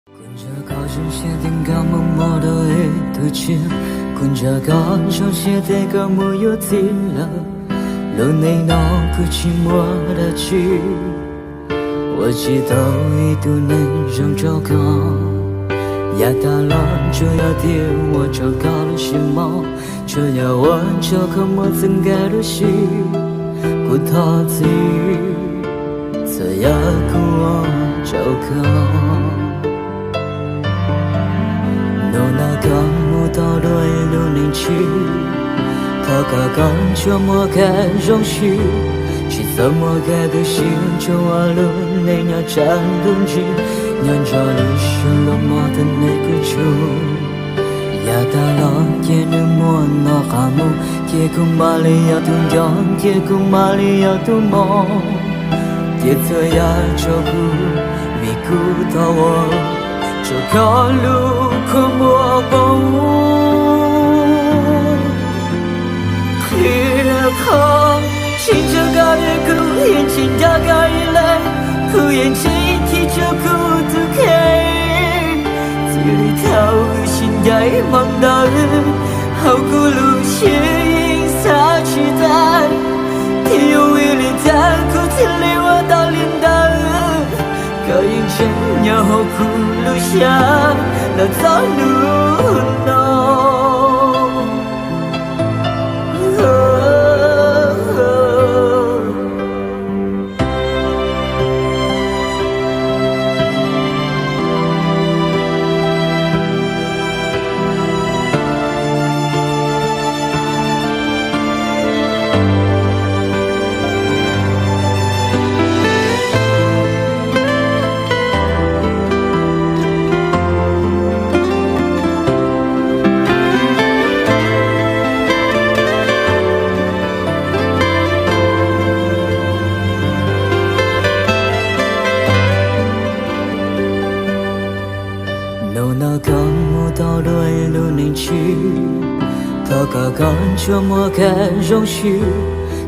跟着高声写定个默默的途径，跟着高声写定个没有停了，路内那个寂寞的剧，我知道一度能让这个压大了，就要点我这高了什么，就要我这个没曾改的心，故他自这样跟我这个。那个木头的路能去，他刚刚就莫该容许，是怎么该的心就完了，那要战斗机，让这里是落寞的那个处，压大了也能摸那哈木，也古马里要动摇，也古马里要动梦，也这样照顾，没顾到我。这个路可莫过别看心这个的苦眼睛大概来苦眼睛提着苦的开这里头心在忙到好古路血影洒期待天有为了在苦天里我到领导个眼前要苦路下那早路呢那刚木到对路能去，他刚刚就莫该容许，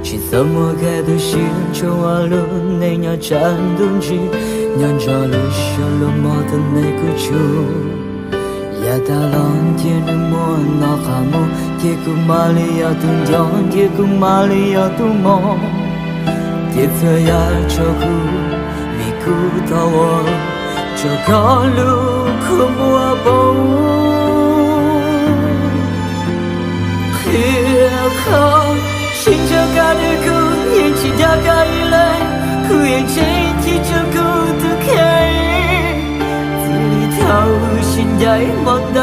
是怎么该的心就完了，那要战斗机，让这里是落寞的那个处，压大了也能摸那哈木，也古马里要动摇，也古马里要动梦，也这样照顾，没顾到我。这个路可莫保别靠心这个的苦眼睛大概来苦眼睛提着苦的开自里头心在忙的